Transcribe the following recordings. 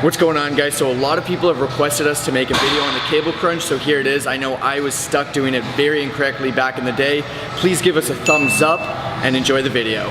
What's going on, guys? So a lot of people have requested us to make a video on the cable crunch, so here it is. I know I was stuck doing it very incorrectly back in the day. Please give us a thumbs up and enjoy the video.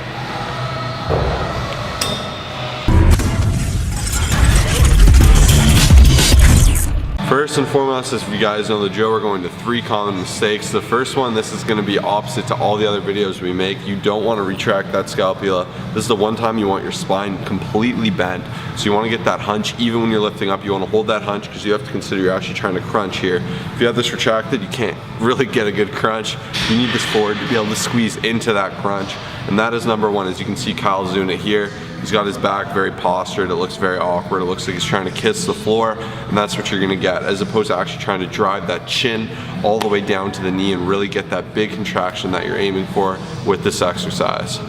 First and foremost, as you guys know the drill, we're going to 3 common mistakes. The first one, this is going to be opposite to all the other videos we make. You don't want to retract that scapula. This is the one time you want your spine completely bent. So you want to get that hunch even when you're lifting up. You want to hold that hunch because you have to consider you're actually trying to crunch here. If you have this retracted, you can't really get a good crunch. You need this forward to be able to squeeze into that crunch. And that is number one. As you can see, Kyle's doing it here. He's got his back very postured. It looks very awkward. It looks like he's trying to kiss the floor, and that's what you're gonna get, as opposed to actually trying to drive that chin all the way down to the knee and really get that big contraction that you're aiming for with this exercise.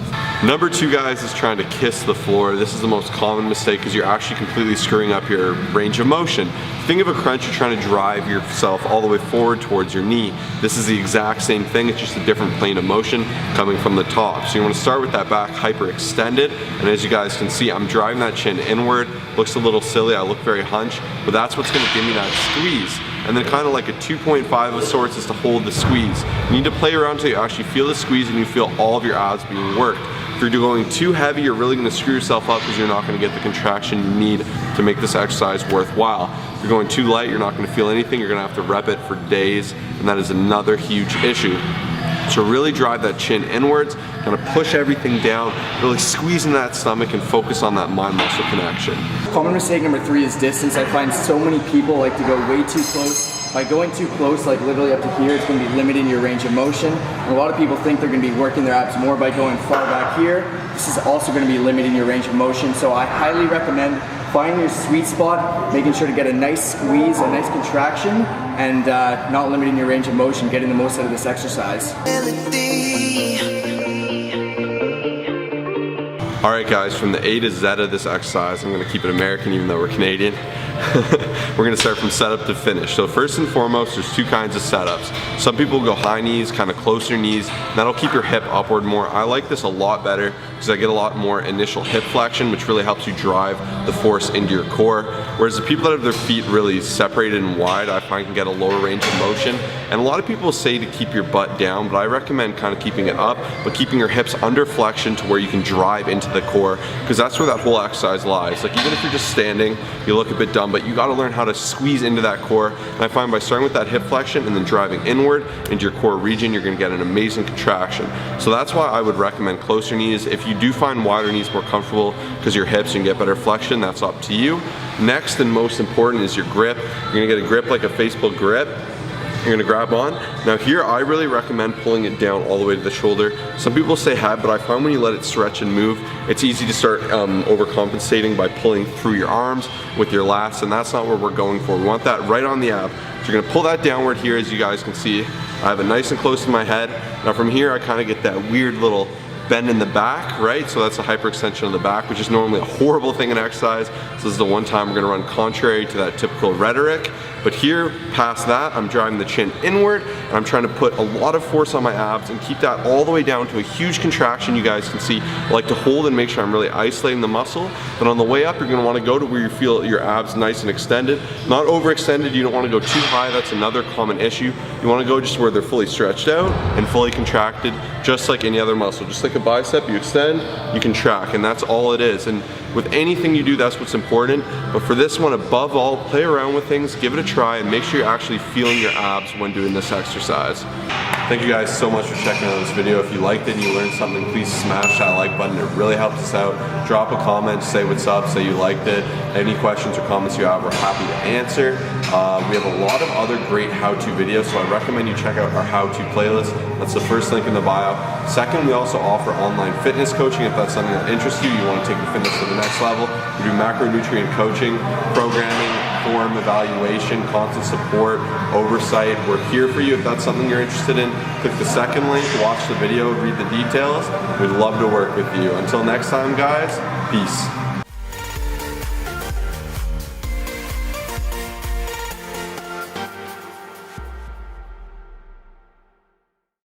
Number 2, guys, is trying to kiss the floor. This is the most common mistake because you're actually completely screwing up your range of motion. Think of a crunch, you're trying to drive yourself all the way forward towards your knee. This is the exact same thing, it's just a different plane of motion coming from the top. So you want to start with that back hyperextended, and as you guys can see, I'm driving that chin inward. Looks a little silly, I look very hunched, but that's what's going to give me that squeeze. And then kind of like a 2.5 of sorts is to hold the squeeze. You need to play around until you actually feel the squeeze and you feel all of your abs being worked. If you're going too heavy, you're really going to screw yourself up because you're not going to get the contraction you need to make this exercise worthwhile. If you're going too light, you're not going to feel anything. You're going to have to rep it for days, and that is another huge issue. So really drive that chin inwards, kind of push everything down, really squeeze in that stomach and focus on that mind-muscle connection. Common mistake number 3 is distance. I find so many people like to go way too close. By going too close, like literally up to here, it's going to be limiting your range of motion. And a lot of people think they're going to be working their abs more by going far back here. This is also going to be limiting your range of motion. So I highly recommend finding your sweet spot, making sure to get a nice squeeze, a nice contraction, and not limiting your range of motion, getting the most out of this exercise. Alright guys, from the A to Z of this exercise, I'm going to keep it American even though we're Canadian. We're going to start from setup to finish. So first and foremost, there's 2 kinds of setups. Some people go high knees, kind of closer knees. That'll keep your hip upward more. I like this a lot better because I get a lot more initial hip flexion, which really helps you drive the force into your core. Whereas the people that have their feet really separated and wide, I find can get a lower range of motion. And a lot of people say to keep your butt down, but I recommend kind of keeping it up, but keeping your hips under flexion to where you can drive into the core, because that's where that whole exercise lies. Like even if you're just standing, you look a bit dumb, but you got to learn how to squeeze into that core. And I find by starting with that hip flexion and then driving inward into your core region, you're going to get an amazing contraction. So that's why I would recommend closer knees. If you do find wider knees more comfortable because your hips, you can get better flexion, that's up to you. Next and most important is your grip. You're going to get a grip like a Facebook grip. You're gonna grab on. Now here, I really recommend pulling it down all the way to the shoulder. Some people say have, but I find when you let it stretch and move, it's easy to start overcompensating by pulling through your arms with your lats, and that's not what we're going for. We want that right on the ab. So you're gonna pull that downward here, as you guys can see. I have it nice and close to my head. Now from here, I kind of get that weird little bend in the back, right? So that's a hyperextension of the back, which is normally a horrible thing in exercise. So this is the one time we're gonna run contrary to that typical rhetoric. But here, past that, I'm driving the chin inward, and I'm trying to put a lot of force on my abs and keep that all the way down to a huge contraction. You guys can see, I like to hold and make sure I'm really isolating the muscle. But on the way up, you're gonna wanna go to where you feel your abs nice and extended. Not overextended, you don't wanna go too high, that's another common issue. You wanna go just where they're fully stretched out and fully contracted, just like any other muscle. Just like a bicep, you extend, you contract, and that's all it is. And with anything you do, that's what's important. But for this one, above all, play around with things, give it a try, and make sure you're actually feeling your abs when doing this exercise. Thank you guys so much for checking out this video. If you liked it and you learned something, please smash that like button. It really helps us out. Drop a comment, say what's up, say you liked it. Any questions or comments you have, we're happy to answer. We have a lot of other great how-to videos, so I recommend you check out our how-to playlist. That's the first link in the bio. Second, we also offer online fitness coaching. If that's something that interests you, you want to take your fitness to the next level. We do macronutrient coaching, programming, form evaluation, constant support, oversight. We're here for you if that's something you're interested in. Click the second link, watch the video, read the details. We'd love to work with you. Until next time, guys, peace.